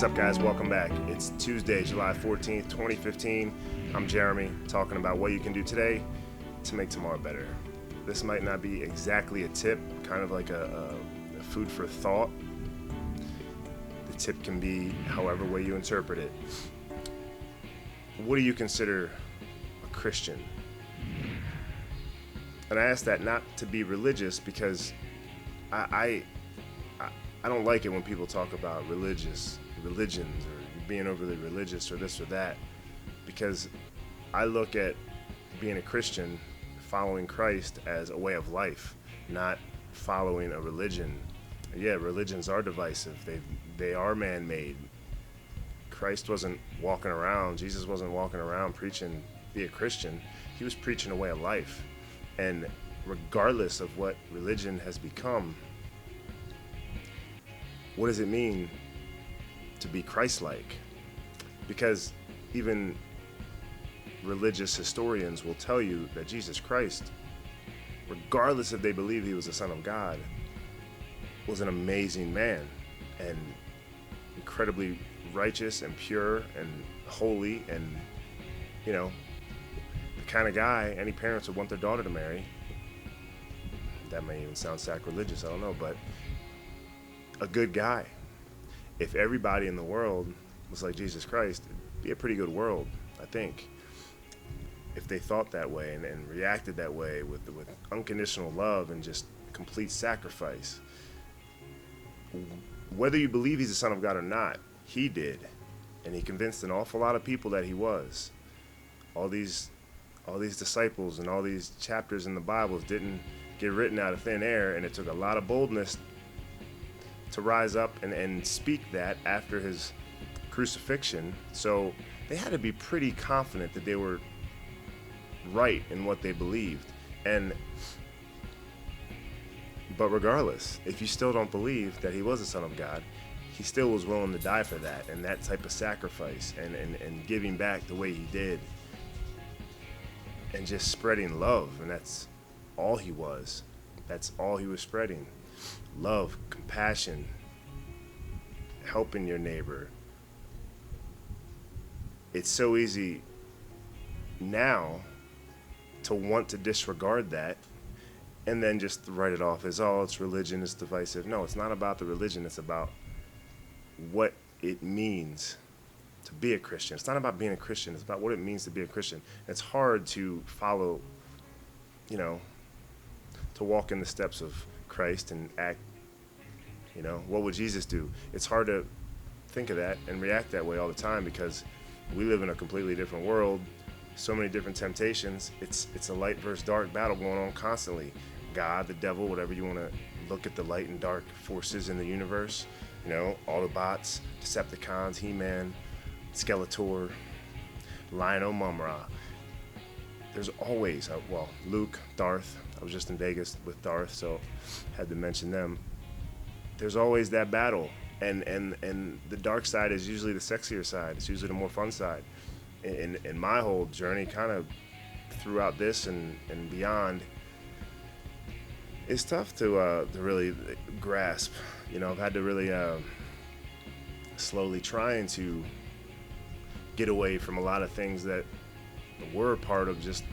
What's up, guys? Welcome back. It's Tuesday, July 14th, 2015. I'm Jeremy, talking about what you can do today to make tomorrow better. This might not be exactly a tip, kind of like a food for thought. The tip can be however way you interpret it. What do you consider a Christian? And I ask that not to be religious because I don't like it when people talk about religions or being overly religious or this or that, because I look at being a Christian, following Christ, as a way of life, not following a religion. Yeah, religions are divisive. They are man-made. Christ wasn't walking around, Jesus wasn't walking around preaching, be a Christian. He was preaching a way of life. And regardless of what religion has become, what does it mean to be Christ-like? Because even religious historians will tell you that Jesus Christ, regardless if they believe he was the Son of God, was an amazing man and incredibly righteous and pure and holy, and the kind of guy any parents would want their daughter to marry. That may even sound sacrilegious, I don't know, but a good guy. If everybody in the world was like Jesus Christ, it'd be a pretty good world, I think. If they thought that way and reacted that way with unconditional love and just complete sacrifice. Whether you believe he's the Son of God or not, he did. And he convinced an awful lot of people that he was. All these disciples and all these chapters in the Bibles didn't get written out of thin air, and it took a lot of boldness to rise up and speak that after his crucifixion. So they had to be pretty confident that they were right in what they believed. But regardless, if you still don't believe that he was the Son of God, he still was willing to die for that, and that type of sacrifice and giving back the way he did, and just spreading love. And that's all he was. That's all he was spreading. Love, compassion, helping your neighbor. It's so easy now to want to disregard that and then just write it off as, oh, it's religion, it's divisive. No, it's not about the religion. It's about what it means to be a Christian. It's not about being a Christian. It's about what it means to be a Christian. It's hard to follow, to walk in the steps of Christ and act, what would Jesus do? It's hard to think of that and react that way all the time because we live in a completely different world, so many different temptations. It's a light versus dark battle going on constantly. God, the devil, whatever you want to look at the light and dark forces in the universe, Autobots, Decepticons, He-Man, Skeletor, Lion-O Mumra. There's always, Luke, Darth. I was just in Vegas with Darth, so had to mention them. There's always that battle, and the dark side is usually the sexier side. It's usually the more fun side. In my whole journey, kind of throughout this and beyond, it's tough to really grasp. I've had to really slowly trying to get away from a lot of things that were part of just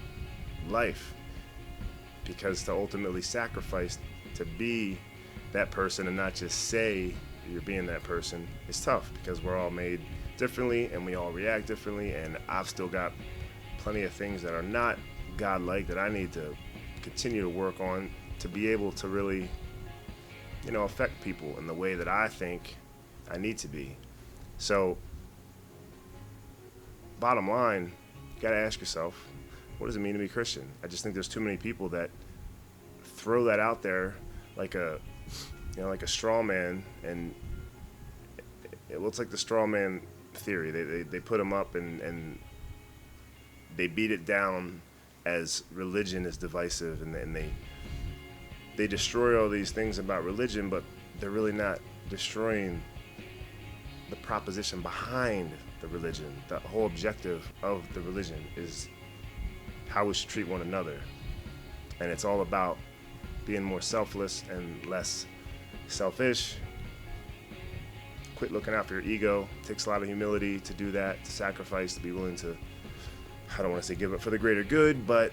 life, because to ultimately sacrifice to be that person and not just say you're being that person is tough, because we're all made differently and we all react differently, and I've still got plenty of things that are not God-like that I need to continue to work on to be able to really affect people in the way that I think I need to be. So bottom line, you got to ask yourself, what does it mean to be Christian? I just think there's too many people that throw that out there like a straw man, and it's like the straw man theory. They put them up and they beat it down as religion is divisive, and they destroy all these things about religion, but they're really not destroying the proposition behind the religion. The whole objective of the religion is how we should treat one another, and it's all about being more selfless and less selfish, quit looking after your ego. It takes a lot of humility to do that, to sacrifice, to be willing to, I don't want to say give up for the greater good, but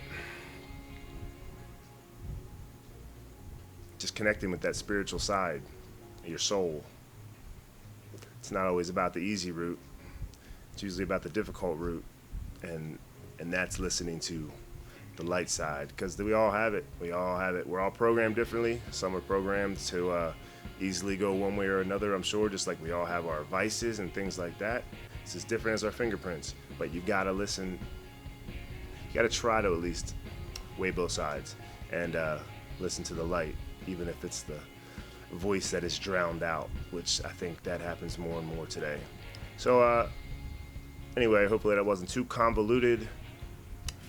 just connecting with that spiritual side of your soul. It's not always about the easy route. It's usually about the difficult route, and that's listening to the light side, because we all have it. We all have it. We're all programmed differently. Some are programmed to easily go one way or another, I'm sure, just like we all have our vices and things like that. It's as different as our fingerprints, but you gotta listen. You gotta try to at least weigh both sides and listen to the light, even if it's the voice that is drowned out, which I think that happens more and more today. So anyway, hopefully that wasn't too convoluted.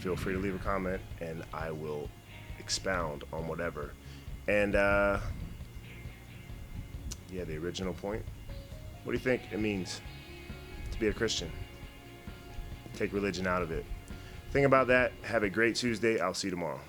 Feel free to leave a comment and I will expound on whatever. And yeah, the original point. What do you think it means to be a Christian? Take religion out of it. Think about that. Have a great Tuesday. I'll see you tomorrow.